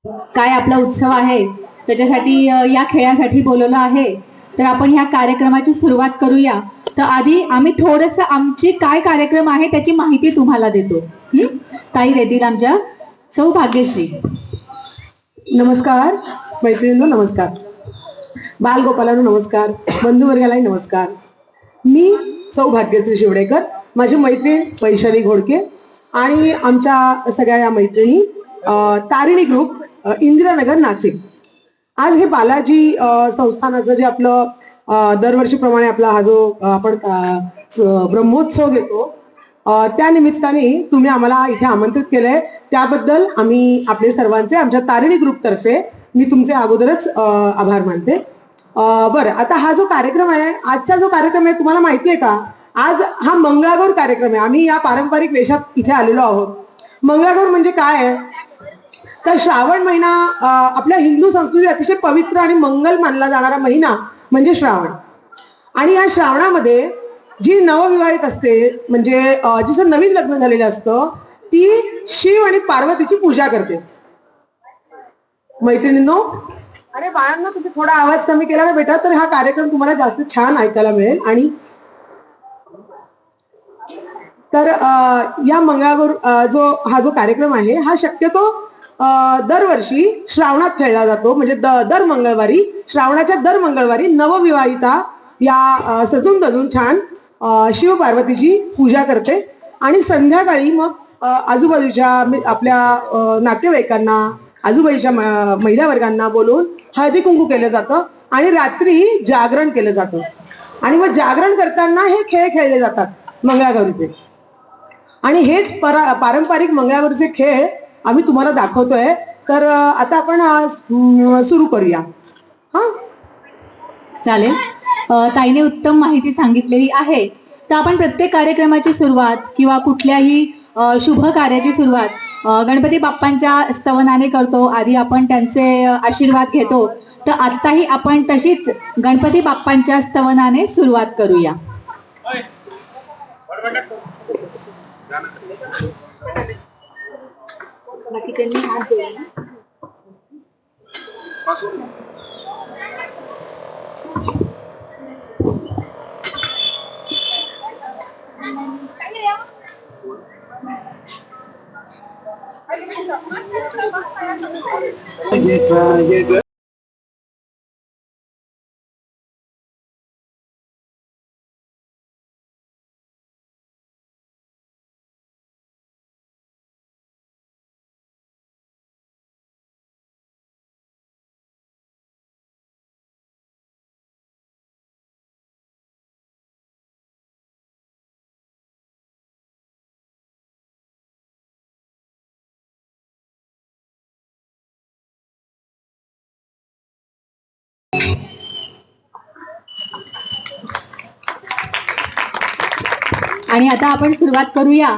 काय आपला उत्सव आहे त्याच्यासाठी या खेळासाठी बोलवलं आहे. तर आपण ह्या कार्यक्रमाची सुरुवात करूया. तर आधी आम्ही थोडस आमची काय कार्यक्रम आहे त्याची माहिती तुम्हाला देतो. ताई देतील आमच्या सौभाग्यश्री. नमस्कार मैत्रिणींनो, नमस्कार बालगोपालांनो, नमस्कार बंधुवर्गालाही नमस्कार. मी सौभाग्यश्री शिवडेकर, माझी मैत्रीण वैशाली घोडके आणि आमच्या सगळ्या या मैत्रिणी तारिणी ग्रुप, इंदिरानगर, नाशिक. आज हे बालाजी संस्थानाचं जे आपलं दरवर्षीप्रमाणे आपला हा जो आपण ब्रह्मोत्सव घेतो त्या निमित्ताने तुम्ही आम्हाला इथे आमंत्रित केलंय, त्याबद्दल आम्ही आपले सर्वांचे आमच्या तारिणी ग्रुप तर्फे मी तुमचे अगोदरच आभार मानते. बरं, आता हा जो कार्यक्रम आहे, आजचा जो कार्यक्रम आहे तुम्हाला माहिती आहे का? आज हा मंगळागौर कार्यक्रम आहे. आम्ही या पारंपरिक वेशात इथे आलेलो आहोत. मंगळागौर म्हणजे काय आहे तर श्रावण महिना आपल्या हिंदू संस्कृतीत अतिशय पवित्र आणि मंगल मानला जाणारा महिना म्हणजे श्रावण. आणि या श्रावणामध्ये जी नवविवाहित असते, म्हणजे जिचं नवीन लग्न झालेलं असतं, ती शिव आणि पार्वतीची पूजा करते. मैत्रिणींनो, अरे बाळांनो, तुम्ही थोडा आवाज कमी केला ना बेटा, तर हा कार्यक्रम तुम्हाला जास्त छान ऐकायला मिळेल. आणि तर या मंगळागौर हा जो कार्यक्रम आहे हा शक्यतो दरवर्षी श्रावणात खेळला जातो. म्हणजे दर मंगळवारी, श्रावणाच्या दर मंगळवारी नवविवाहिता या सजून धजून छान शिव पार्वतीची पूजा करते. आणि संध्याकाळी मग आजूबाजूच्या आपल्या नातेवाईकांना, आजूबाजूच्या महिला वर्गांना बोलवून हळदी कुंकू केलं जातं आणि रात्री जागरण केलं जातं. आणि मग जागरण करताना हे खेळ खेळले जातात मंगळागौरीचे. आणि हेच पारंपरिक मंगळागौरीचे खेळ आम्ही तुम्हाला दाखवतोय. तर आता आपण सुरू करूया. हा, चालेल. ताईने उत्तम माहिती सांगितलेली आहे. तर आपण प्रत्येक कार्यक्रमाची सुरुवात किंवा कुठल्याही शुभ कार्याची सुरुवात गणपती बाप्पांच्या स्तवनाने करतो. आधी आपण त्यांचे आशीर्वाद घेतो. तर आत्ताही आपण तशीच गणपती बाप्पांच्या स्तवनाने सुरुवात करूया. आणि आता आपण सुरुवात करूया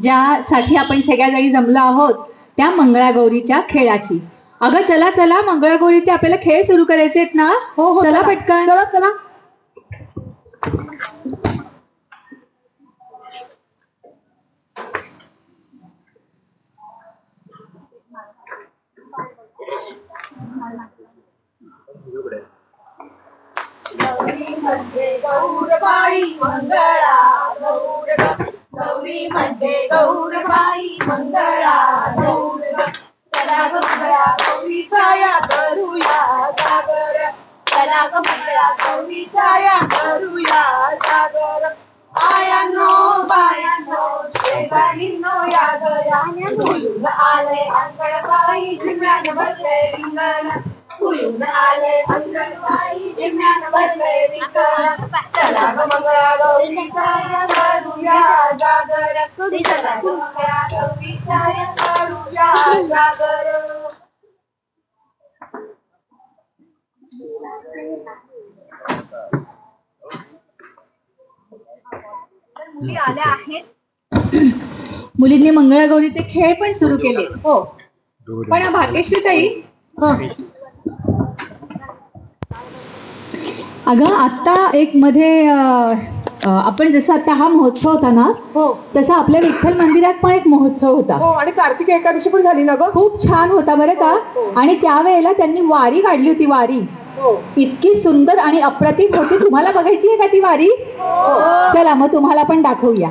ज्यासाठी आपण सगळ्या जणी जमलो आहोत त्या मंगळागौरीच्या खेळाची. अगं चला चला, मंगळागौरीचे आपल्याला खेळ सुरू करायचे आहेत ना. हो, चला पटकन, चला चला. गौरी मध्ये गौरबाई मंगळा गौर, गौरी मध्ये गौरबाई मंगळा गौर. चला ग मंगळा गौरीचा या करूया जागर, चला ग मंगळा गौरीचा या करूया जागर. आयानो बायानो शेजारीनो या गयाने फुलून आले अंगणबाई झिम्यान भरले रिंगण, फुलून आले अंगणबाई झिम्यान भरले रिंगण. चला ग मंगळा गौरीचा या करूया जागर, चला ग मंगळा गौरीचा या करूया जागर. मुली आल्या आहेत. मुलींनी मंगळागौरीचे खेळ पण सुरू केले. हो, पण भाग्यश्री ताई, अगं आत्ता एक मध्ये आपण जसं आता हा महोत्सव होता ना, हो तसा आपल्या विठ्ठल मंदिरात पण एक महोत्सव होता. हो, आणि कार्तिक एकादशी पण झाली ना ग. खूप छान होता बरं का. आणि त्यावेळेला त्यांनी वारी काढली होती. वारी हो इतकी सुंदर आणि अप्रतिम होती. तुम्हाला बघायची आहे का ती वारी? चला मग तुम्हाला पण दाखवूया.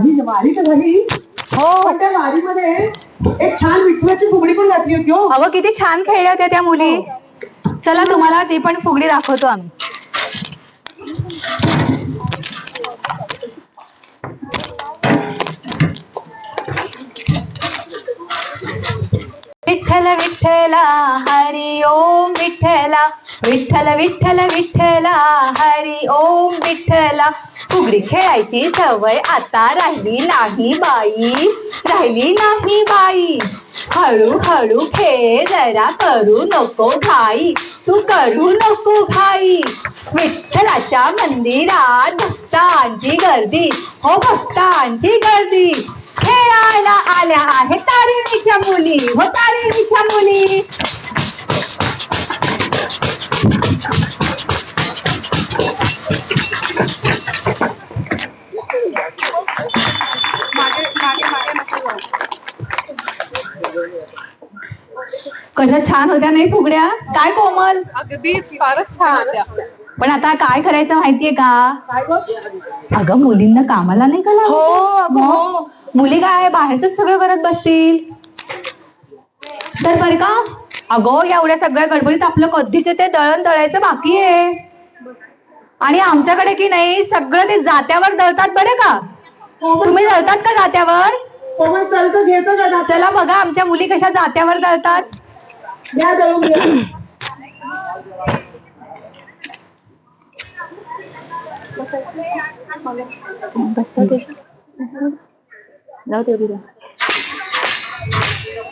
ही वारी तर झाली. हो, पण त्या वारीमध्ये एक छान विठ्ठलाची फुगडी पण घातली होती. हो अगं किती छान खेळल्या होत्या त्या मुली. चला तुम्हाला ती पण फुगडी दाखवतो आम्ही. विठ्ठल विठ्ठला हरी ओम विठ्ठला, विठ्ठल विठ्ठल विठ्ठला हरी ओम विठ्ठला. फुगडी खेळायची सवय आता राहिली नाही बाई, राहिली नाही बाई. हळूहळू खेळ जरा, करू नको घाई, तू करू नको घाई. विठ्ठलाच्या मंदिरात भक्तांची गर्दी, हो भक्तांची गर्दी. खेळायला आल्या आहेत तारिणीच्या मुली, हो तारिणीच्या मुली. कशा छान होत्या नाही फुगड्या? काय कोमल? अगदीच फारच छान होत्या. पण आता काय करायचं माहितीये का? काय ग? अगं मुलींना कामाला नाही का हो लावत? हो. मुली काय बाहेरच सगळं करत बसतील तर बरं का. अगं एवढ्या सगळ्या गडबडीत आपलं कधीचे ते दळण दळायचं बाकी आहे. आणि आमच्याकडे की नाही सगळं ते जात्यावर दळतात बरं का. तुम्ही दळतात का जात्यावर? कोमल चालतं घेतो का? चला बघा आमच्या मुली कशा जात्यावर दळतात. द्या दळून द्या.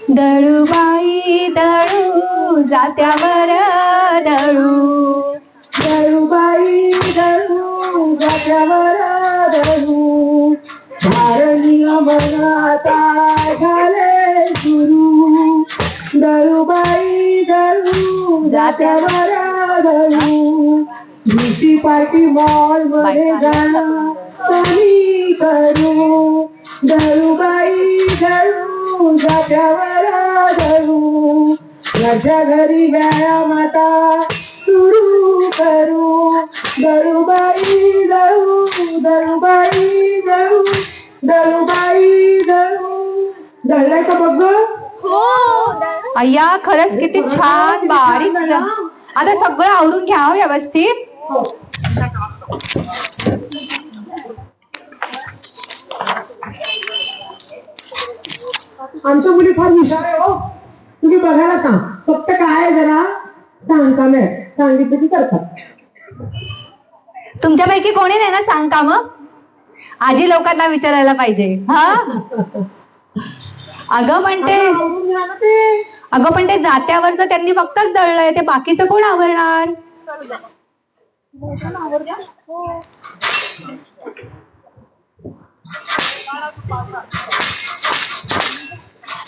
दळूबाई दळू जात्यावर दळू, दळूबाई दळू जात्यावर दळू. धारणी मनाता झाले सुरू. दळूबाई दळू जात्यावर दळू. ब्युटी पार्टी मॉल मध्ये जाणं आम्ही करू. दळूबाई दळू जात्यावर दळू. घरच्या घरी व्यायाम आता सुरू करू. दळूबाई दळू, दळूबाई दळू, दळूबाई दळू. दळलाय का बघ? अय्या खरंच किती छान बारीक. आता सगळं आवरून घ्या व्यवस्थित. आमच्या मुली फार हुशार आहे. हो तुम्ही बघायला सांग. फक्त काय जरा सांगता नाही, सांगितलं की करतात. तुमच्यापैकी कोणी नाही ना सांग का? मग आजी लोकांना विचारायला पाहिजे. हा अगं पण ते जात्यावरचं त्यांनी फक्तच दळलंय, ते बाकीचं कोण आवरणार?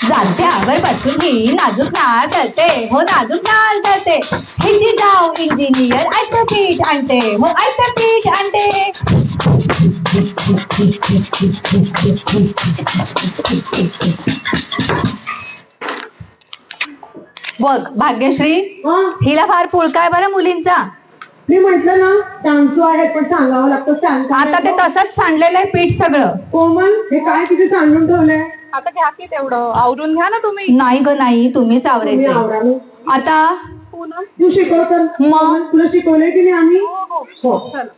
जात्यावर बसून ही नाजूक नाळ करते, हो नाजूक नाळ करते. हिची जाऊ इंजिनियर आयतं पीठ आणते, हो आयतं पीठ आणते. बघ भाग्यश्री, हा हिला फार पुळकाय बरं मुलींचा. मी म्हंटल ना डान्सो आहेत पण सांगावं लागतं सांग. आता ते तसंच सांडलेलं आहे पीठ सगळं. कोमल हे काय किती सांडून ठेवलंय. आता घ्या की तेवढं आवरून घ्या ना तुम्ही. नाही ग नाही, तुम्हीच तुम्ही आवरायचे आवरा ना. आता. पूनम तू शिकवतं मग? तुला शिकवलंय की नाही आम्ही. हो चला.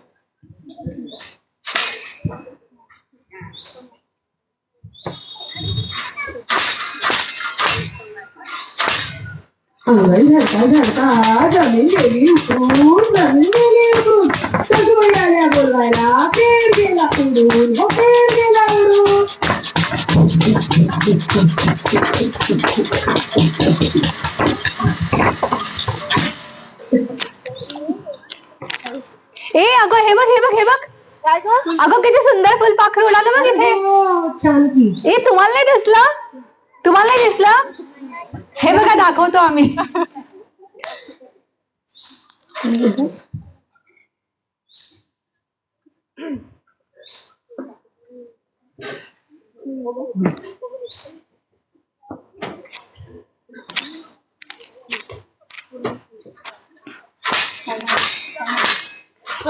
अंगण झडता झडता जमीन गेली उकरून, जमीन गेली उकरून, सगळं आल्या बोलवायला, पेड गेला उडून, हो पेड गेला उडून. ए अगं हे बघ हे बघ हे बघ. काय ग? अगं किती सुंदर फुलपाखरू उडालं बघ इथे. हो, छान की. ए तुम्हाला नाही दिसलं? तुम्हाला नाही दिसलं? हे बघा दाखवतो आम्ही.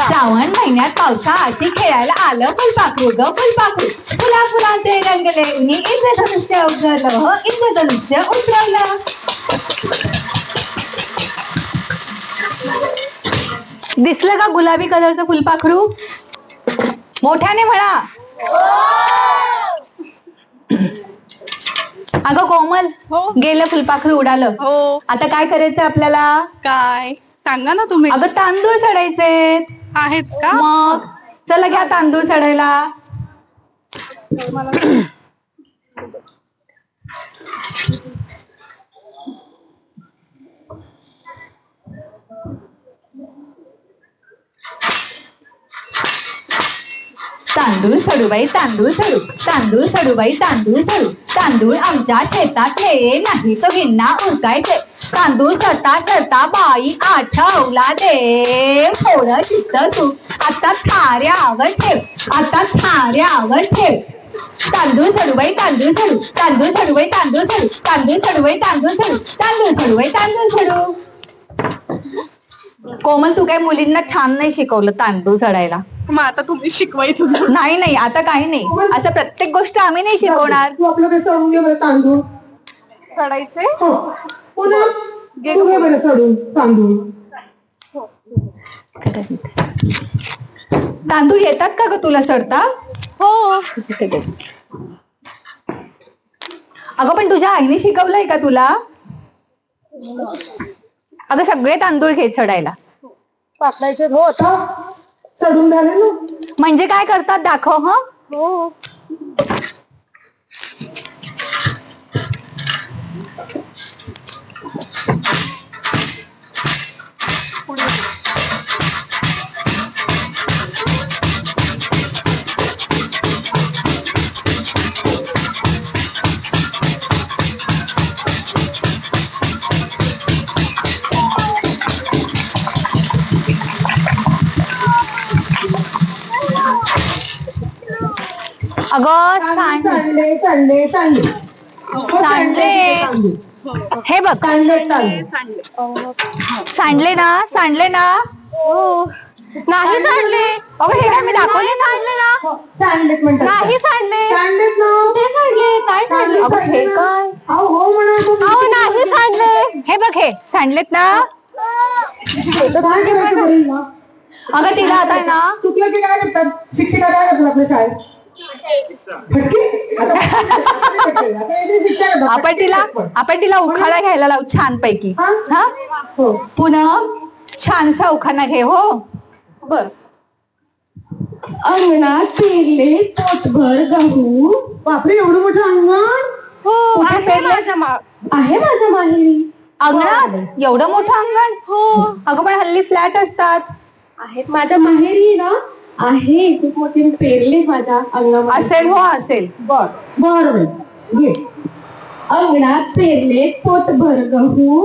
श्रावण महिन्यात पावसाळ्याची खेळायला आलं फुलपाखरू ग फुलपाखरू. फुला फुलाचे रंगले उनी इंद्रधनुष्य उतरलं हो इंद्रधनुष्य उतरवलं. दिसलं का गुलाबी कलरचं फुलपाखरू? मोठ्याने म्हणा. अगं कोमल, हो. गेलं फुलपाखरू उडालं. हो. आता काय करायचं आपल्याला? काय सांगा ना तुम्ही. अगं तांदूळ चढायचे आहेच का? मग. चला घ्या तांदूळ चढायला. तांदूळ चढू बाई तांदूळ चढू, तांदूळ चढू बाई तांदूळ चढू. तांदूळ आमच्या शेतातले नाही तो गिन्ना उरकायचे. तांदूळ चढता चढता बाई आठवला देव. थोडं चित्त तू आता थाऱ्यावर ठेव, आता थाऱ्यावर ठेव. तांदूळ चढू बाई तांदूळ चढू, तांदूळ चढू बाई तांदूळ चढू, तांदूळ चढू बाई तांदूळ चढू, तांदूळ चढू बाई तांदूळ चढू. कोमल तू काय मुलींना छान नाही शिकवलं तांदूळ चढायला. मग आता तुम्ही शिकवायचं. नाही नाही आता काही नाही, असं प्रत्येक गोष्ट आम्ही नाही शिकवणार. तू आपलं काही सोडून घे बरं तांदूळ. चढायचे. हो पुन्हा घे तू घे बरं सोडून तांदूळ. तांदूळ येतात का ग तुला चढता? हो. अगं पण तुझ्या आईने शिकवलंय का तुला? अगं सगळे तांदूळ घे चढायला. पाकळायचे हो आता. चढून झाले ना. म्हणजे काय करतात दाखव. ह हो. अगं सांडले सांडले सांडले सांडले. हे बघ सांडले तांदूळ. सांडले ना सांडले ना. नाही सांडले. अगं हे काय मी दाखवले सांडले ना. सांडलेत म्हणतात. नाही सांडले. सांडलेत ना. सांडले काय सांडले? अगं हे काय? हो म्हणा. अहो नाही सांडले. हे बघ हे सांडलेत ना. अगं तिला आता आहे ना. चुकलं की काय करतात शिक्षिका? काय करतात आपल्या शाळेत? आपण तिला उखाणा घ्यायला लावू छान पैकी. हा पुन्हा छानसा उखाणा घे. हो बर. अंगणात पेरले पोटभर गहू. बापरे एवढं मोठं अंगण. हो आहे माझ्या माहेरी. अंगणात एवढं मोठं अंगण. हो अगं पण हल्ली फ्लॅट असतात. आहेत माझ्या माहेरी ना. आहे खूप मोठे पेरले माझ्या अंगणात. असेल हो असेल. बर बर घे. अंगणात पेरले पोटभर गहू.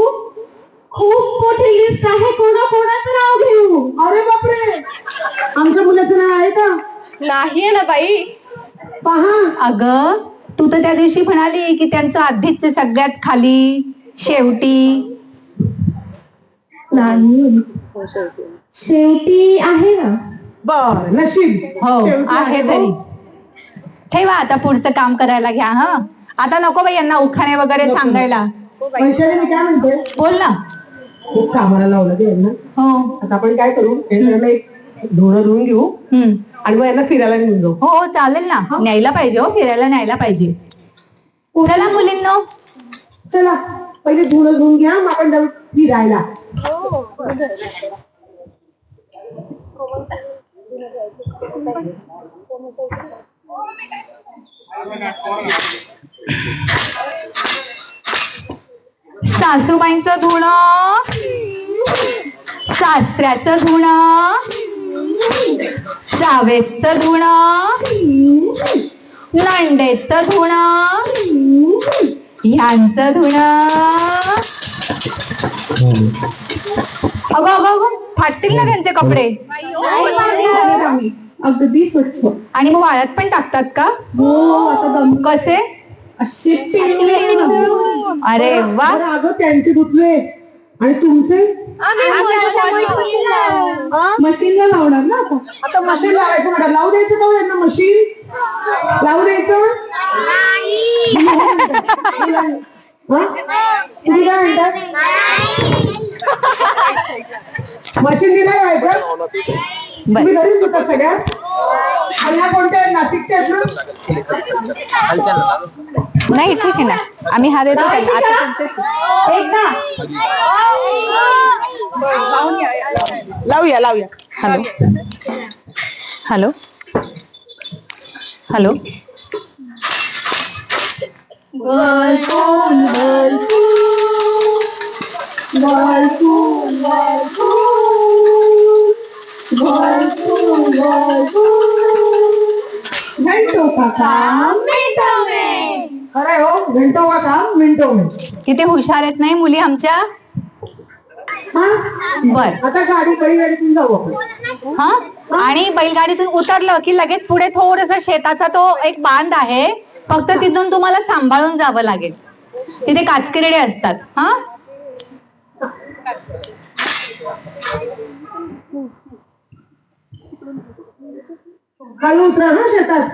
खूप मोठी लिस्ट आहे. कोणाचं नाव घेऊ? अरे बापरे आमच्या मुलाचं नाव आहे का? नाहीये ना बाई. पहा. अगं तू तर त्या दिवशी म्हणाली की त्यांचं आधीच सगळ्यात खाली शेवटी नाही, शेवटी आहे ना. बर नशीब हो शेवटी आहे हो. तरी. ठेवा आता पुढचं काम करायला घ्या. हा आता नको बाई यांना उखाणे वगैरे नको. सांगायला. वैशाली मी काय म्हणते, बोल ना. खूप कामाला लावलं ते यांना. हो आता आपण काय करू, यांना एक धुणं धुवून घेऊ आणि मग यांना फिरायला घेऊन जाऊ. हो चालेल ना. न्यायला पाहिजे. हो फिरायला न्यायला पाहिजे. चला मुलींनो. चला पहिले धुणं धुवून घ्या, मग आपण जाऊ फिरायला. सासूबाईंचं धुणं, सासऱ्याचं धुणं, जावेचं धुणं, नंडेचं धुणं, ह्यांचं धुणं. अगं अगं अगं फाटतील ना त्यांचे कपडे. अगदी स्वच्छ. आणि मग वाळत पण टाकतात का? हो आता कसे? असे अरे वा. अगं त्यांचे धुतले आणि तुमचे मशीनला लावणार ना. आता मशीन लावायचं म्हणा. लावू द्यायचं का यांना मशीन? लावू द्यायचं? तुम्ही काय म्हणतात? मशीन दिला लावायचं? तुम्ही घरीच धुतात सगळ्या? आणि ह्या कोणत्या आहेत? नाशिकच्या आहेत ना? नाही ठीक आहे ना. आम्ही हा देतो त्यांना. आता तुमचे एकदा लावूया लावूया. Hello hello hello. घंटों का काम मिनटों में. अरे हो, घंटों का काम मिनटों में. किती हुशार आहेत नाही मुली आमच्या. बर आता बैलगाडीतून जाऊ आपण. हा आणि बैलगाडीतून उतरलं की लगेच पुढे थोडस शेताचा तो एक बांध आहे. फक्त तिथून तुम्हाला सांभाळून जावं लागेल. तिथे काचकिरडे असतात. हा खाली उतरा ना शेतात.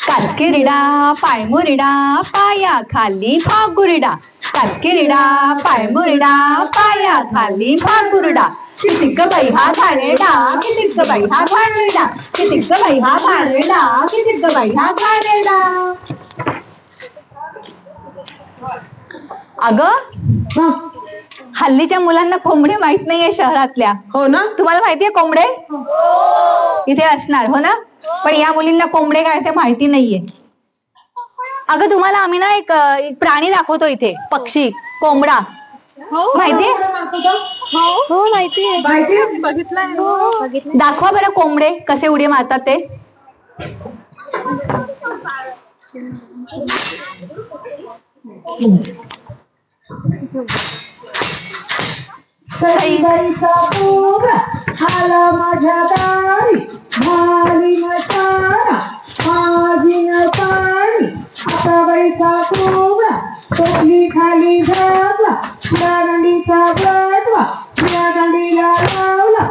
काचकिरडा पायमुरडा पाया खाली फागुरडा. काचकिरडा पायमुरडा पाया खाली फागुरडा. कितिक बाई हा घाणेरडा, कितिक बाई हा घाणेरडा, कितिक बाई हा घाणेरडा, कितिक बाई हा घाणेरडा. अगं हल्लीच्या मुलांना कोंबडे माहित नाहीये शहरातल्या. हो ना. तुम्हाला माहितीये कोंबडे इथे असणार. हो ना. पण या मुलींना कोंबडे काय ते माहिती नाहीये. अगं तुम्हाला आम्ही ना एक प्राणी दाखवतो इथे. पक्षी कोंबडा. माहितीये? हो माहितीये. माहिती बघितलंय. दाखवा बरं कोंबडे कसे उडी मारतात ते. सईबाईचा कोंबडा आला माझ्या दारी, झाली नसारा माझी नसारी. आता बाईचा कोंबडा टोपली खाली घातला, या गंडीचा गटवा या गंडीला लावला.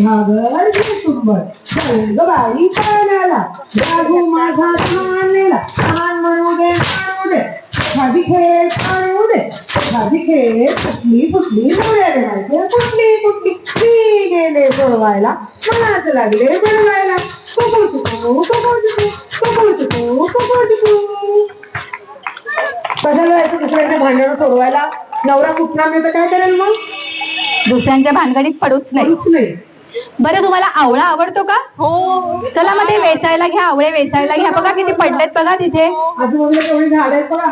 घागर घुंबर चल ग बाई पाण्याला, राघू माझा मानेला. छान म्हणू दे म्हणू दे, भाजी खेळ आणू दे, भाजी खेळ. कुठली कुठली डोळ्याला माहिती, कुठली कुठली मी गेले बळवायला, मलाच लागले बळवायला. कुकू कुकू कुकू कुकू कुकू कुकू कुकू. कशाला जायचं दुसऱ्याच्या भांडणं सोडवायला? नवरा कुठणार नाही तर काय करेल मग? दुसऱ्यांच्या भानगडीत पडूच नाही. नाही. बरं तुम्हाला आवळा आवडतो का? हो. चला मग ते वेचायला घ्या. आवळे वेचायला घ्या. बघा किती पडलेत बघा तिथे. आजूबाजूला केवढी झाड आहेत बघा.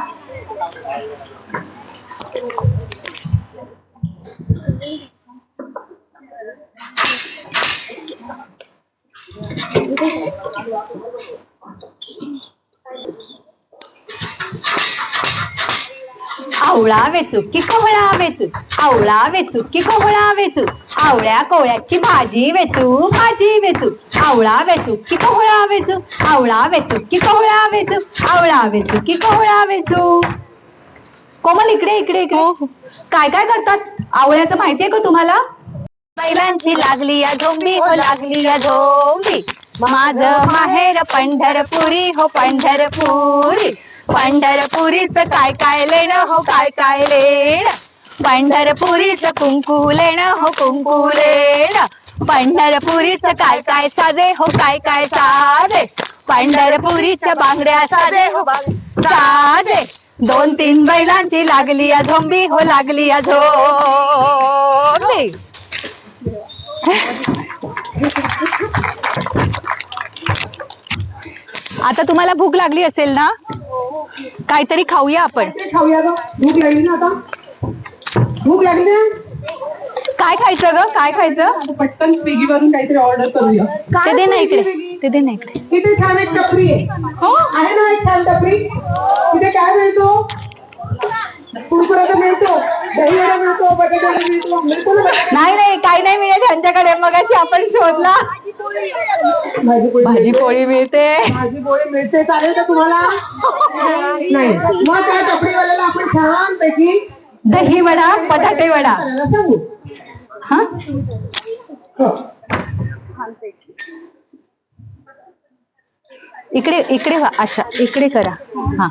आवळा वेचू की कोहळा वेचू, आवळा वेचू की कोहळा वेचू, आवळ्या कोहळ्याची भाजी वेचू, भाजी वेचू. आवळा वेचू की कोहळा वेचू, आवळा वेचू की कोहळा वेचू, आवळा वेचू की कोहळा वेचू. कोमल इकडे इकडे इकडे. काय काय करतात आवळ्याचं माहितीये का तुम्हाला? बैलांची लागली या झोंबी हो लागली या झोंबी. माझं माहेर पंढरपुरी हो पंढरपुरी. पंढरपुरीच काय काय लेणं हो काय काय लेणं. पंढरपुरीच कुंकू लेणं हो कुंकू लेणं. पंढरपुरीच काय काय साजे हो काय काय साजे. पंढरपुरीच्या बांगड्या साजे हो साजे. 2-3 बैलांची लागली या झोंबी हो लागली या झोंबी. आता तुम्हाला भूक लागली असेल ना? काहीतरी खाऊया आपण. ते खाऊया ग, भूक लागली ना आता. भूक लागली ना? काय खायचं ग? काय खायचं? आता पटकन स्विगी वरून काहीतरी ऑर्डर करूया. ते दे ना स्विगी इकडे, बिगी? ते दे ना इकडे. तिथे छान एक टपरी आहे. हो आहे ना एक छान टपरी. तिथे काय मिळतो? कुरकुरा मिळतो, दही वडा मिळतो, बटाटा वडा मिळतो. मिळतो ना बटाटा? नाही नाही काही नाही मिळत त्यांच्याकडे. मगाशी आपण शोधला. भाजी पोळी मिळते. भाजी पोळी मिळते. चालेल का तुम्हाला? नाही मग त्या टपरीवाल्याला आपण छान पैकी दही वडा, बटाटे वडा. करायला सांगू. हा हो. इकडे इकडे व्हा. अशा इकडे करा. हा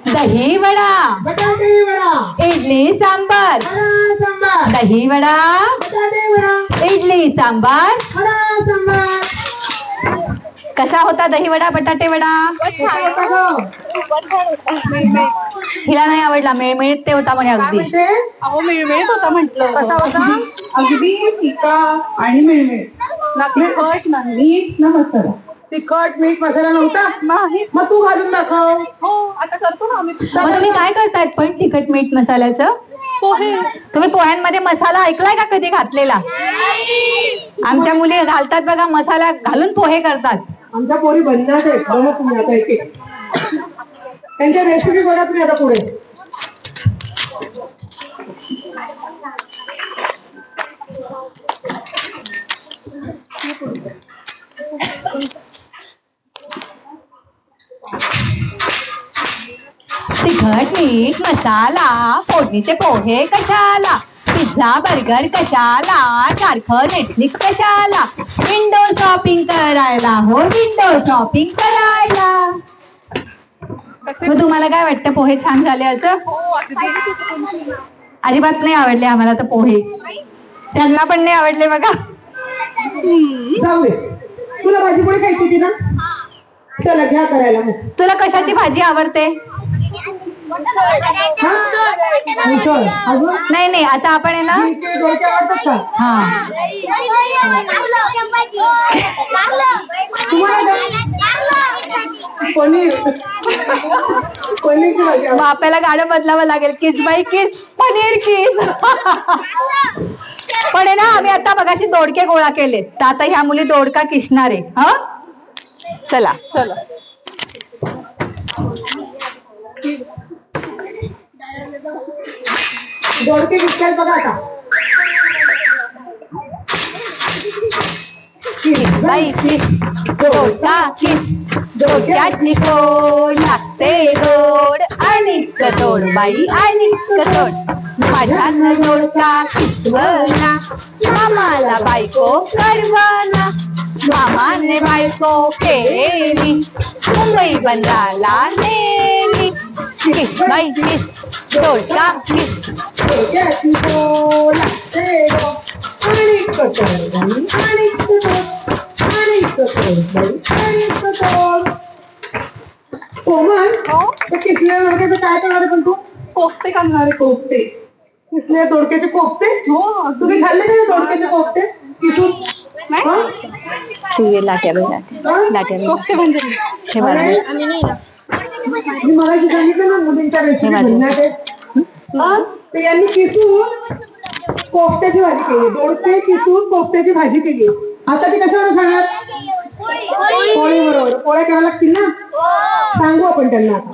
दही वडा, बटाटे वडा, इडली सांबार. वडा सांबार, दही वडा, बटाटे वडा, इडली सांबार. वडा सांबार. कसा होता दही वडा, बटाटे वडा? कसा होता गं? हिला नाही आवडला. मिळमिळीत ते होता म्हणे काय अगदी. म्हणते? अहो मिळमिळत होता म्हटलं. कसा होता? अगदी फिका आणि मिळमिळ ना तिखट ना मीठ ना मसाला. तिखट मीठ मसाला नव्हता. नाही मग तू घालून दाखव. हो आता करतो ना आम्ही मग तुम्ही काय करतायत पण तिखट मीठ मसाल्याचं? पोहे. तुम्ही पोह्यांमध्ये मसाला ऐकलाय का कधी घातलेला? आमच्या मुली घालतात बघा, मसाला घालून पोहे करतात. आमच्या पोरी बनणार आहेत. बघा तुम्ही आता एक एक. त्यांच्या रेसिपी बघा तुम्ही आता पुढे. तिखट मीठ मसाला, फोडणीचे पोहे कशाला, पिझ्झा बर्गर कशाला, सारखं नेटफ्लिक्स कशाला, विंडो शॉपिंग करायला हो विंडो शॉपिंग करायला. मग तुम्हाला काय वाटतं, पोहे छान झाले असं? अजिबात नाही आवडले आम्हाला तर पोहे. त्यांना पण नाही आवडले बघा. जाऊ दे. तुला भाजी पोळी खायची होती ना? चला घ्या करायला मग. तुला कशाची भाजी आवडते? हा? मिसळ. अजून? नाही नाही आता आपण आहे ना. इथे डोक्या आवडतात का? हा तुम्हाला पनीर. पनीरची भाजी मग आपल्याला गाणं बदलावं लागेल. किस बाई किस, पनीर किस. पण आहे ना आम्ही आता मगाशी दोडके गोळा केले, तर आता ह्या मुली दोडका किसणार आहे. हा चला चला दोडके विकतात बघा आता. बाई किस, दोडका किस, दोडक्याची फोड लागते गोड आणि कटोड बाई आणि कटोड. माझ्या दोडका किसवना, मामाला बायको करवना. मामाने बायको केली, मुंबई बंदराला नेली. किस बाई किस, दोडका किस. डोक्याची फोड लागते गं. आणि कटोड बाई आणि कटोड. आणि कटोड बाई आणि कटोड. कोमल, ते किसलेल्या दोडक्याचं काय करणार आहे पण तू? कोफ्ते करणार आहे, कोफ्ते. किसलेल्या दोडक्याचे कोफ्ते? हो तुम्ही खाल्ले का दोडक्याचे कोफ्ते किसून? हा? तू ये लाट्या बेला लाट्या बेला कोफ्ते म्हणजे हे बघा. मी मगाशी सांगितलं ना मुलींच्या रेसिपी म्हणण्यात आहेत. हा? तर यांनी किसून कोफ्त्याची भाजी केली. दोडके किसून कोफ्त्याची भाजी केली. आता ती कशावर खाणार? पोळी बरोबर. पोळ्या करावं लागतील ना? सांगू आपण त्यांना आता.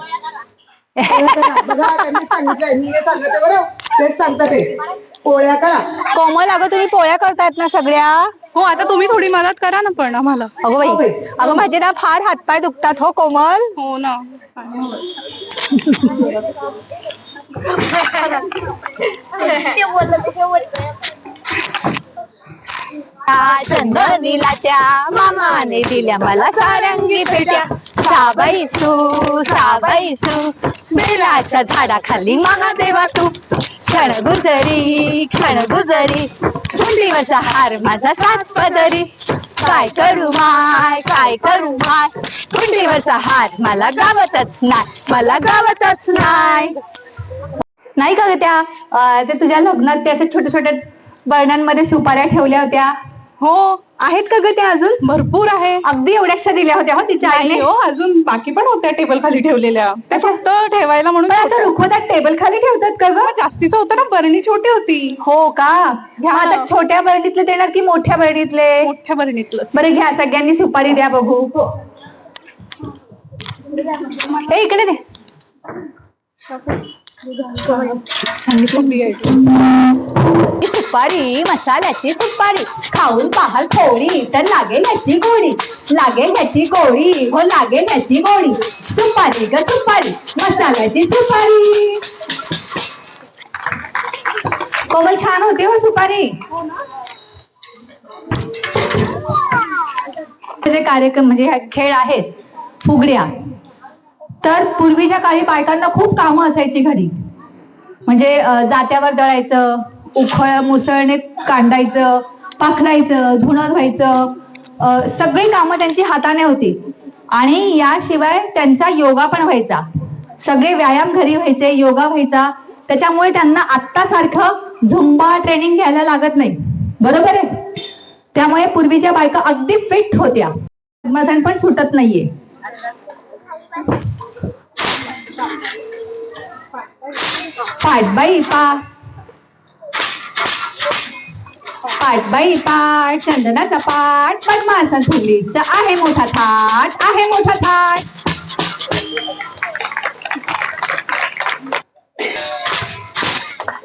बघा त्यांनी सांगितलंय, मी हे सांगते बरं, तेच सांगतात ते. पोळ्या करा. कोमल अगं तुम्ही पोळ्या करतायत ना सगळ्या? हो आता तुम्ही थोडी मदत करा ना पण आम्हाला. अगं बाई, अगं माझे ना फार हातपाय दुखतात हो कोमल. हो ना चंदनीला त्या मामाने दिल्या मला सारंगी पेट्या. साबाई सू बेलाच्या झाडाखाली महादेवा तू. क्षण गुजरी कुंडीवरचा हार माझा सात पदरी. काय करू माय कुंडीवरचा हार मला गावतच नाही. नाही का ग त्या ते तुझ्या लग्नात ते असे छोट्या छोट्या बरण्यांमध्ये सुपाऱ्या ठेवल्या होत्या? हो, आहेत का ग त्या अजून? भरपूर आहे. अगदी एवढ्याशा दिल्या होत्या हो तिच्या आईने. हो, अजून बाकी पण होत्या टेबल खाली ठेवलेल्या. त्या फक्त ठेवायला म्हणून. पण असं रुखवतात टेबल खाली ठेवतात का ग? जास्तीचं होतं ना, बरणी छोटी होती. हो का? मग आता छोट्या बरणीतले देणार की मोठ्या बरणीतले? मोठ्या बरणीतलं. बरं घ्या, सगळ्यांनी सुपारी द्या बघू. ए इकडे दे. सुपारी मसाल्याची सुपारी खाऊन पाहाल थोडी तर लागेल याची गोडी. हो लागेल याची गोडी. सुपारी ग सुपारी मसाल्याची सुपारी. कोमल छान होती हो सुपारी. जे कार्यक्रम म्हणजे खेळ आहेत फुगड्या, तर पूर्वीच्या काळी बायकांना खूप कामं असायची घरी. म्हणजे जात्यावर दळायचं, उखळ मुसळणे कांडायचं, पाखडायचं, धुणं धुवायचं, सगळी कामं त्यांची हाताने होती. आणि याशिवाय त्यांचा योगा पण व्हायचा. सगळे व्यायाम घरी व्हायचे, योगा व्हायचा. त्याच्यामुळे त्यांना आत्ता सारखं झुंबा ट्रेनिंग घ्यायला लागत नाही. बरोबर आहे? त्यामुळे पूर्वीच्या बायका अगदी फिट होत्या. पद्मासन पण सुटत नाहीये. पाठ बाई पाठ चंदनाचा पाठ पद्मासन फुगडीचा आहे मोठा थाट.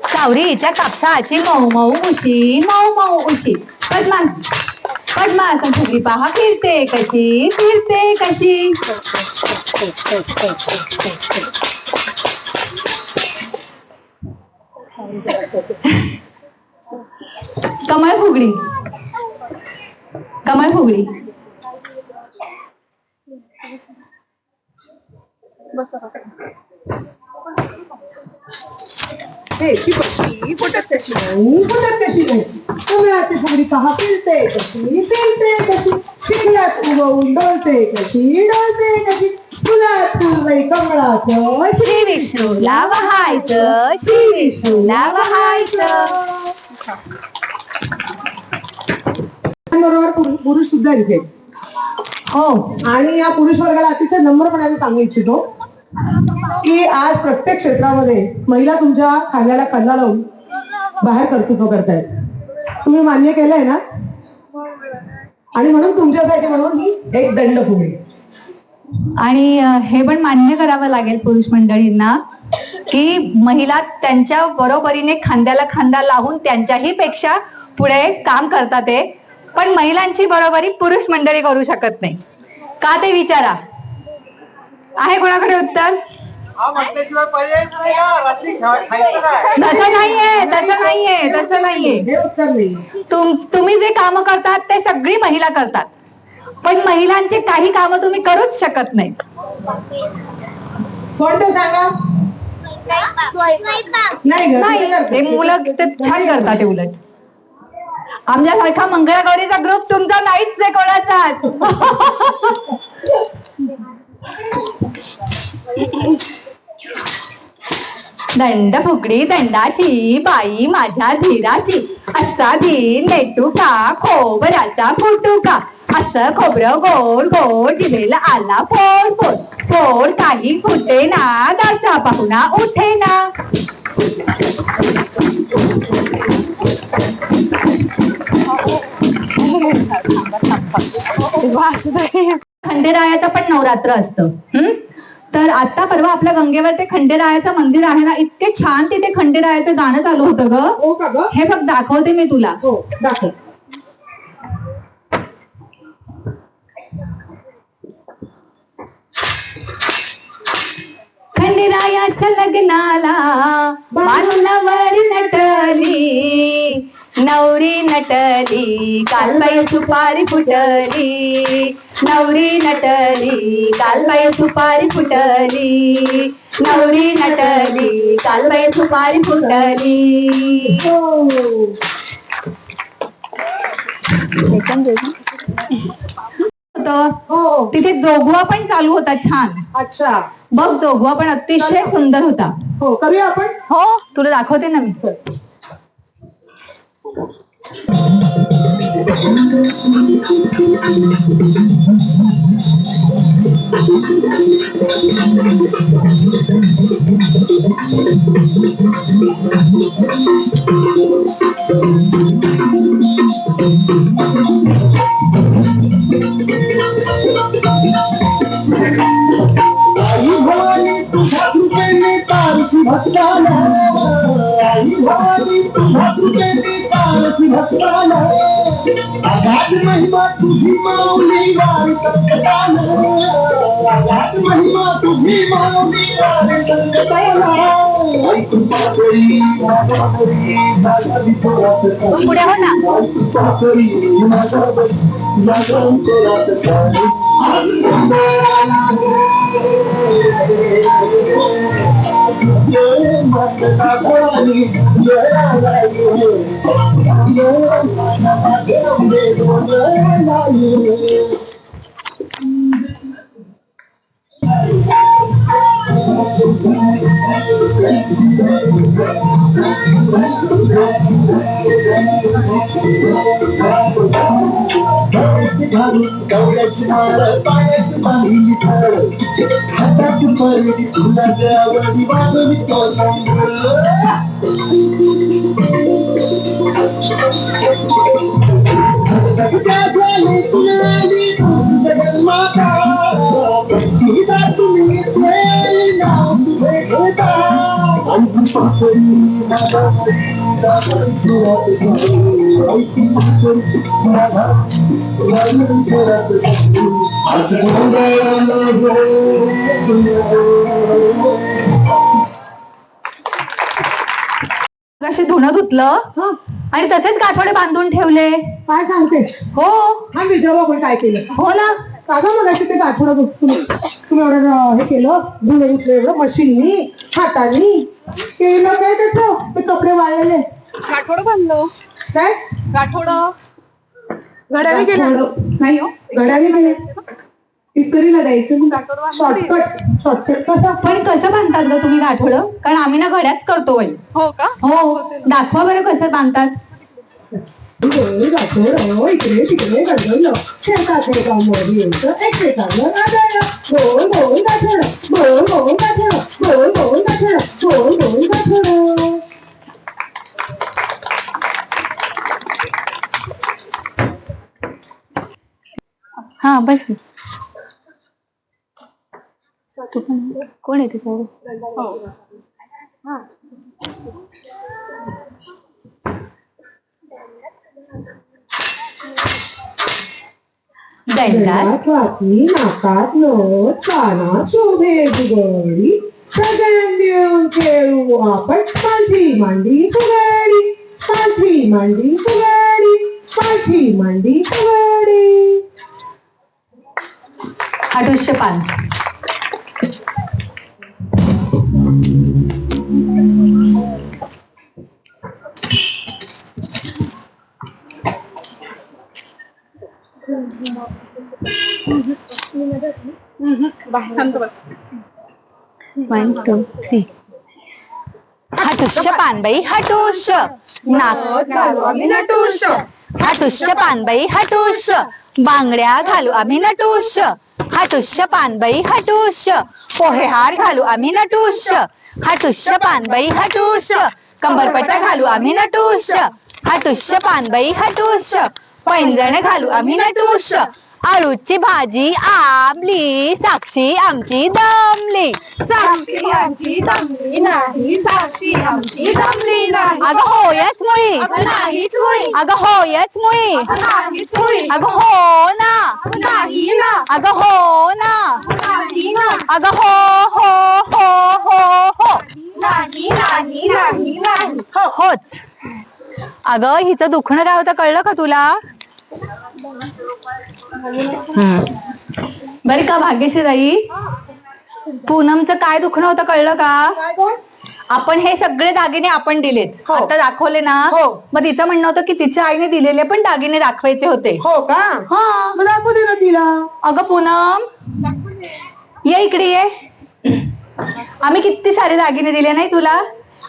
सावरीच्या कापसाची मऊ उशी पद्मासन फुगडी पहा फिरते कशी. कमळ फुगडी फुटत कशी नाही. कमळाची फुगडी पहा फिरते कशी. चिखलात उगवून डोलते कशी. फुलात फुलबाई कमळाचं श्री विष्णूला वहायचं. बरोबर पुरुष सुद्धा इथे. हो. आणि या पुरुष वर्गाला अतिशय नम्रपणाने सांगू इच्छितो की आज प्रत्येक क्षेत्रामध्ये महिला तुमच्या खांद्याला खांदा लावून बाहेर कर्तृत्व करतायत. तुम्ही मान्य केलंय ना? आणि म्हणून तुमच्यासाठी म्हणून ही एक दंड फुगडी. आणि हे पण मान्य करावं लागेल पुरुष मंडळींना की महिला त्यांच्या बरोबरीने खांद्याला खांदा लावून त्यांच्याही पेक्षा पुढे काम करतात ते. पण महिलांची बरोबरी पुरुष मंडळी करू शकत नाही का, ते विचारा. आहे कोणाकडे उत्तर? तसं नाहीये. तुम्ही जे काम करतात ते सगळी महिला करतात, पण महिलांचे काही कामं तुम्ही करूच शकत नाही. कोणतं सांगा? नाही, ते मुलं ते छान करतात. ते उलट आमच्यासारखा मंगळागौरीचा ग्रुप तुमचा नाहीच आहे कोणाचाच. दंड फुगडी दंडाची बाई माझ्या धीराची. असा धीर नेटुका खोबराचा फुटुका. असं खोबरं गोड गोड जिभेला आला फोड काही फुटे ना दासा पाहुणा उठे ना. खंडेरायाचं पण नवरात्र असतं. तर आता परवा आपल्या गंगेवर ते खंडेरायाचं मंदिर आहे ना, इतके छान तिथे खंडेरायाचं गाणं चालू होतं ग. हे बघ दाखवते मी तुला. हो दाखव. गणरायाच्या लग्नाला बांधूनवर नटली, नवरी नटली कालबाई सुपारी फुटली, नवरी नटली कालबाई सुपारी फुटली, नवरी नटली कालबाई सुपारी फुटली. हो. तिथे जोगवा पण चालू होता छान. अच्छा. बघ जोगवा पण अतिशय सुंदर होता. हो, करूया आपण. हो तुला दाखवते ना मी. आई भवानी तुझ्या कृपेने तारसी भक्ताला, आई भवानी तुझ्या कृपेने तारसी भक्ताला, अगाध महिमा तुझी माऊली वारी संकटाला, अगाध महिमा तुझी माऊली वारी संकटाला. आई कृपा करी माझ्या घरी माझ्या विठोरात साई, पुढे हो ना. आई कृपा करी माझ्या घरी माझ्या विठोरात साई. आज मंगळाला ये माता भवानी गवळ्याची माळ पाण्याची बांधली थाळ, हातात पडली तुला देवाची बांधली तो झाली तुला जगन्माता, सीता तुम्ही नाम घेता. असे धुणं धुतलं आणि तसेच गाठोडे बांधून ठेवले. काय सांगते? हो हा विचारू आपण काय केलं. हो ना. कागा मग अशी ते आठवडा बघतो तुम्ही एवढं हे केलं, धुणे उठले एवढं मशीननी हातानी केलं काय त्याचं, ते कपडे वाळलेले. गाठोडं बांधलं. काय गाठोडं घड्याने केलं नाही हो. घड्याने केले इस्त्रीला द्यायचं. गाठोडं शॉर्टकट शॉर्टकट कसं पण कसं बांधतात ग तुम्ही गाठोडं? कारण आम्ही ना घड्याच करतो बाई. हो का? हो दाखवा बरं कसं बांधतात. गाठोडं इकडे तिकडे गडगडलं, शेतात मध्ये यायचं एकमेकांना गाठायला. गोल गोल गाठोडं, गोल गोल गाठोडं, गोल गोल गाठोडं, गोल गोल गाठोडं. हा बस. तू पण कोण आहे त्याच्यावर? गळ्यात वाटी, नाकात नथ, कानात शोभे दुगडी, सगळ्यांनी मिळून खेळू आपण पांढरी मांडी फुगडी, पांढरी मांडी फुगडी, पांढरी मांडी फुगडी. आठुष्य पान. One two three. हाटुष्य पानबाई हाटुष्य, नाक घालू आम्ही नटुष्य, हाटुष्य पानबाई हाटुष्य, बांगड्या घालू आम्ही नटुष्य, हाटुष्य पानबाई हाटुष्य, पोहे हार घालू आम्ही नटुष्य, हाटुष्य पानबाई हाटुष्य, कंबरपट्टा घालू आम्ही नटुष्य, हाटुष्य पानबाई हाटुष्य, पैंजण घालू आम्ही नटुष्य, आळूची भाजी आंबली, साक्षी आमची दमली. साक्षी आमची दमली नाही, साक्षी आमची दमली नाही. अगं होयच मुळी, अगं नाहीच मुळी, अगं होयच मुळी, अगं नाहीच मुळी, अगं हो ना, अगं नाही ना, अगं हो ना, नाही ना, अगं हो हो हो हो हो. नाही नाही नाही नाही. होच. अगं हिचं दुखणं काय होतं कळलं का तुला? बरं का भाग्यश्री, पूनमचं काय दुखणं होतं कळलं का? काय गं? आपण हे सगळे दागिने आपण दिलेत, हो. आता दाखवले ना. हो. मग तिचं म्हणणं होतं की तिच्या आईने दिलेले पण दागिने दाखवायचे होते. हो का? हा. मग दाखवू दे ना तिला. अगं पूनम ये इकडे ये. आम्ही किती सारे दागिने दिले नाही तुला.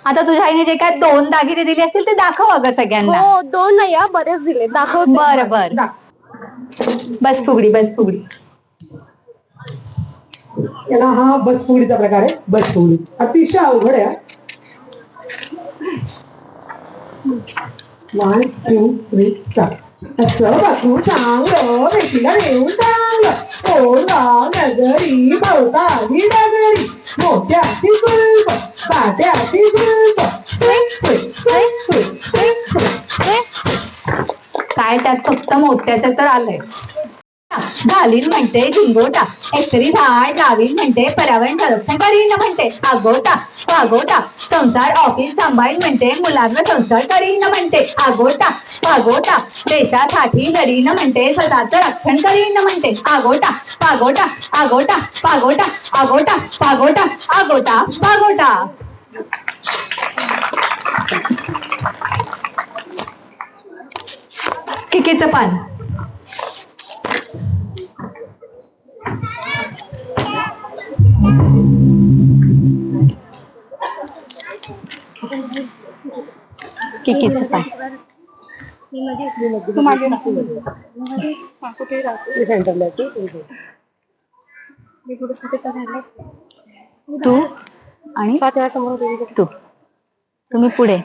आता तुझ्या आईने जे काय 2 दागिने दिले असतील ते दाखव अगं सगळ्यांना. हो 2 नाही बरेच दिले, दाखव. बरं बर. बस फुगडी बस फुगडी. याला हा बसफुगडीचा प्रकार आहे. बसफुगडी अतिशय अवघड आहे. 1 2 3 4. असं बसू चांगलं भेटीला येऊन चांगलं ओला नगरी भवताली डगरी मोठ्याची सुल्प पाट्याची सुल्प काय त्यात फक्त मोठ्याचं तर आलंय. घालीन म्हणते झिंगोटा, एकतरी झाड लावीन म्हणते पर्यावरण संरक्षण करीन म्हणते आगोटा पागोटा, संसार ऑफिस सांभाळीन म्हणते मुलांना संस्कार करीन म्हणते आगोटा पागोटा, देशासाठी लढीन म्हणते स्वतःचं रक्षण करीन म्हणते आगोटा पागोटा आगोटा पागोटा आगोटा पागोटा आगोटा पागोटा. किकीचं पान. किकीचं पान. तू आणि तू तुम्ही पुढे.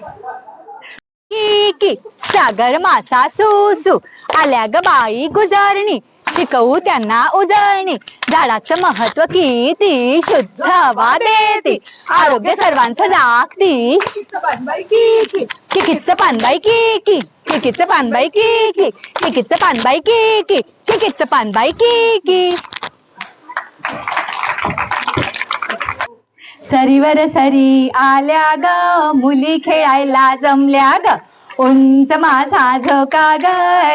की सागर मासा सुसू आल्या ग बाई गुजरणी, शिकवू त्यांना उजळणी, झाडाचं महत्व किती, शुद्ध हवा देते, आरोग्य सर्वांचं राखती. किकीचं पानबाई की किकीचं पानबाई की किकीचं पानबाई की किकीचं पानबाई की. सरीवर सरी आल्या ग मुली खेळायला जमल्या ग, उंच माझा झोका ग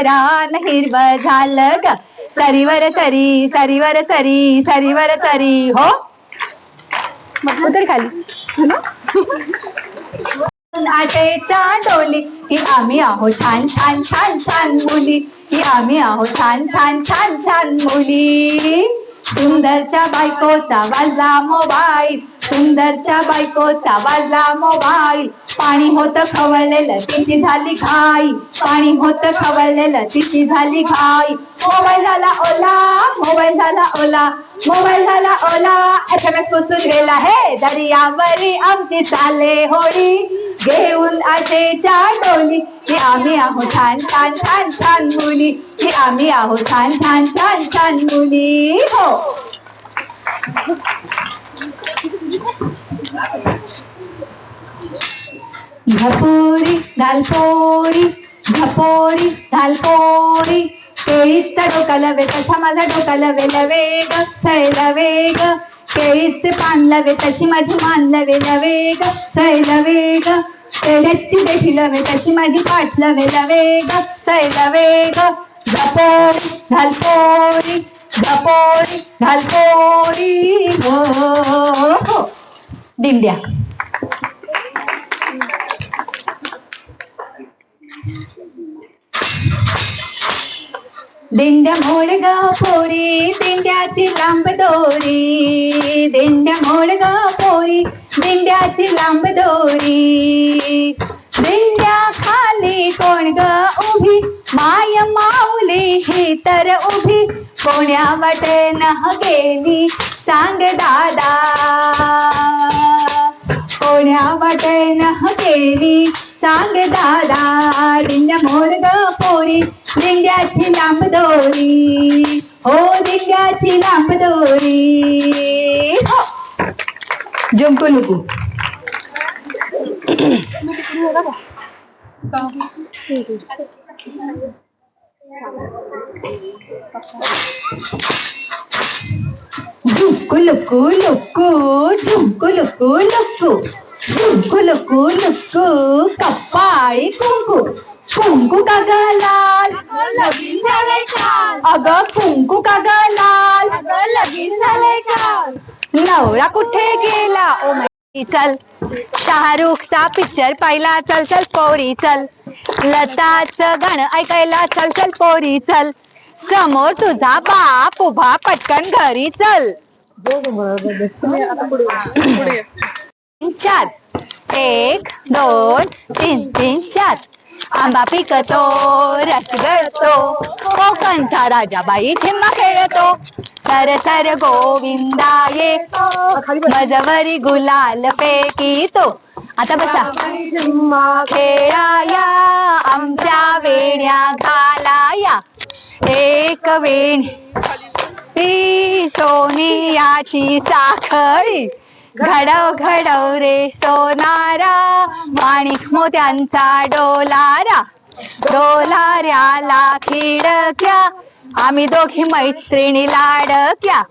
रान हिरवं झालं ग. सरीवर सरी सरीवर सरी सरीवर सरी हो. उतर खाली. आटेच्या डोली ही आम्ही आहो छान छान छान छान मुली, ही आम्ही आहो छान छान छान छान मुली. सुंदरच्या बायकोचा वाजला मोबाईल, सुंदरच्या बायकोचा वाजला मोबाईल, पाणी होतं खवळलेलं तिची झाली घाई, पाणी होतं खवळलेलं तिची झाली घाई. मोबाईल झाला ओला, मोबाईल झाला ओला, मोबाईल झाला ओला, SMS पुसून गेला हे दर्यावरी आमची चाले होळी, घेऊन आशेच्या डोली ही आम्ही आहो छान छान छान छान मुली, ही आम्ही आहो छान छान छान छान मुली हो. झपोरी घालपोरी झपोरी घालपोरी, केळीच डोकाला वे तसा माझा डोकाला वेल वेग सैल वेग, केळीचे पान लवे तशी माझी मान लवे लवेग सैल वेग, पेढ्याची देठी लवे तशी माझी पाठ लवे लवेग सैल वेग. झपोरी घालपोरी झपोरी घालपोरी हो हो. दिंड्या. दिंड्या मोड ग पोरी दिंड्याची लांब दोरी, दिंड्या मोड ग पोरी दिंड्याची लांब दोरी, दिंड्या खाली कोण ग उभी माय माऊली ही तर उभी, कोण्या वाटेन गेली सांग दादा, कोण्या वाटेन गेली सांग दादा. दिंड्या मोड ग पोरी दिंड्याची लांब दोरी, हाती लांब दोरी हो. झुमकू लुकू. झुमकू लुकू लुकू झुमकू लुकू लुकू झुमकू लुकू लुकू कपाळी कुंकू. कुंकू का ग लाल लगीन झालंय काल. अगं कुंकू का ग लाल लगीन झालंय काल. नवरा कुठे गेला ओ माई चल. शाहरुखचा पिक्चर पाहिला चल चल पोरी चल. लताचं गाणं ऐकायला चल चल पोरी चल. समोर तुझा बाप उभा पटकन घरी चल. 4 1 2 3 3 4. आंबा पिकतो रस गळतो कोकणचा राजाबाई झिम्मा खेळतो. सर सर गोविंदा येतो मजवरी गुलाल फेकीतो. आता बसा. खेळाया आमच्या वेण्या घालाया एक वेणी सोनियाची साखळी. घडव घडव रे सोनारा माणिक मोत्यांचा डोलारा. डोलाऱ्याला खिडक्या आम्ही दोघी मैत्रिणी लाडक्या.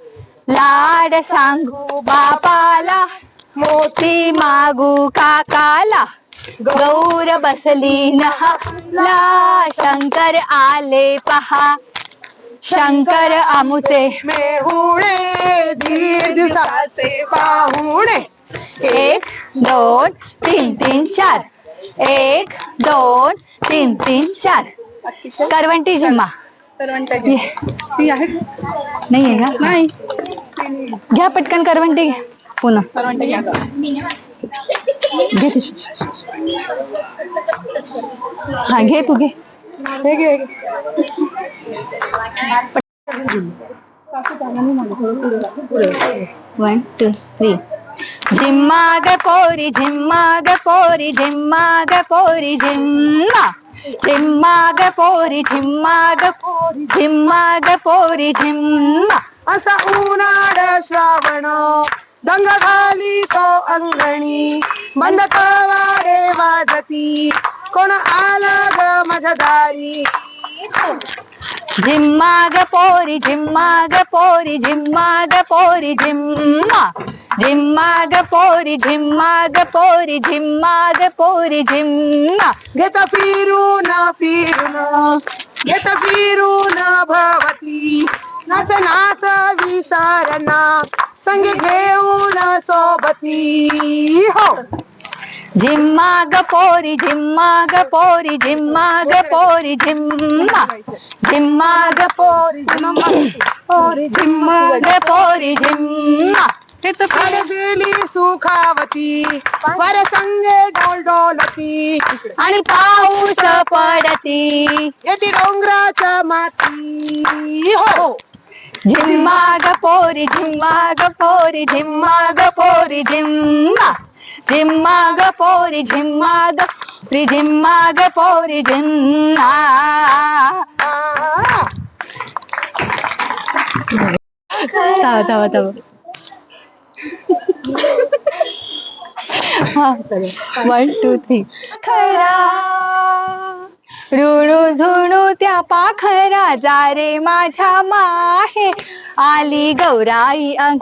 लाड सांगू बापाला मोती मागू काकाला. गौर बसली नहाला शंकर आले पहा. शंकर आमुचे मेहुणे दीड दिवसाचे पाहुणे. 1 2 3 3 4. 1 2 3 3 4. करवंटी झिम्मा ती आहे नाही आहे का? नाही घ्या पटकन करवंटी घ्या. पुन्हा घे तू. हा घे तू घे. हे घे 1 2 3. झिम्मा ग पोरी झिम्मा ग पोरी झिम्मा ग पोरी झिम्मा. झिम्मा ग पोरी झिम्मा ग पोरी झिम्मा ग पोरी झिम्मा. असा उन्हाळ श्रावण दंग घाली तो अंगणी. बंद कवाडे वाजती कोण आला ग माझ्या दारी. झिम्मा ग पोरी झिम्मा ग पोरी झिम्मा ग पोरी झिम्मा. झिम्मा ग पोरी झिम्मा ग पोरी झिम्मा ग पोरी झिम्मा. घेत फिरून फिरून घेत फिरून भवती. नाच नाच विसारणा संग घेऊन सोबती हो. झिम्मा ग पोरी झिम्मा ग पोरी झिम्मा ग पोरी झिम्मा. झिम्मा ग पोरी पोरी झिम्मा ग पोरी झिम्मा. गेली सुखावती वर संगे डोल डोलती. आणि पाऊस पडती येती डोंगराच्या माती हो. झिम्मा ग पोरी झिम्मा ग पोरी झिम्मा ग पोरी झिम्मा. झिम्मा ग पोरी झिम्मा ग पोरी झिम्मा ग पोरी झिम्मा. ताव ताव ताव. 1 2 3. खरा रुणू झुणू त्या पाखरा जा रे माझ्या माहे. आली गौराई अंग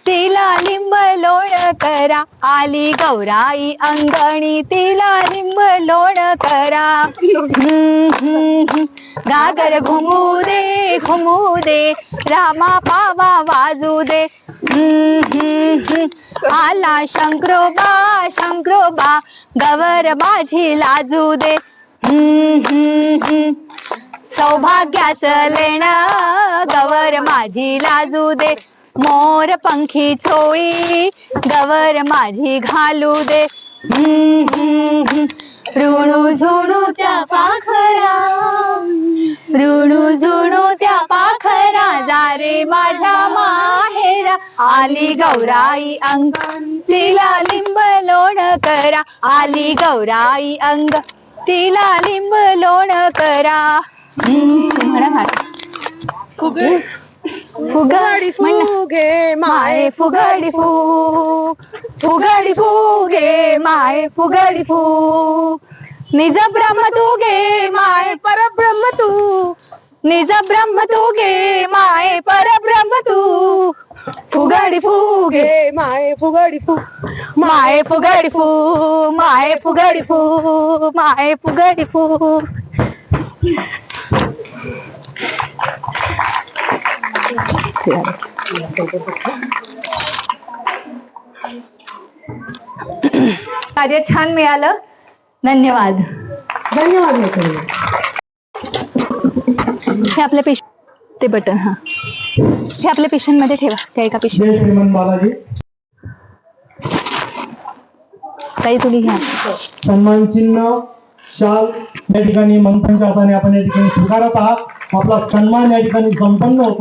तिला लिंब लोण करा. आली गौराई अंगणी तिला लिंब लोण करा. गागर घुमू दे रामा पावा वाजू दे. आला शंकरोबा गवर माझी लाजू दे. सौभाग्याचं लेणं गवर माझी लाजू दे. मोर पंखी चोळी गवर माझी घालू दे. ऋणू झुणू त्या पाखरा ऋणू झुणू त्या पाखरा जा रे माझ्या माहेरा. आली गौराई अंग तिला लिंब लोण करा. आली गौराई अंग तिला लिंब लोण करा. म्हणा फुगडी फुगे माये फुगडी फू फुगडी फुगे माये फुगडी फू निज ब्रह्म तू गे माये परब्रह्म तू निज ब्रह्म तू गे माये परब्रह्म तू फुगडी फुगे माये फुगडी फू माये फुगडी फू माये फुगडी फू माये फुगडी फू कार्य छान मिळालं. धन्यवाद. धन्यवाद मैत्रिणी. हे आपल्या ते बटन हा हे आपल्या पिशव्यांमध्ये ठेवा. त्या एका पिशवी जय श्रीमंत बालाजी. काही तुम्ही घ्या. सन्मान चिन्ह शाल या ठिकाणी मंत्र्यांच्या हाताने आपण या ठिकाणी स्वीकारत आहात. आपला सन्मान या ठिकाणी संपन्न होतो.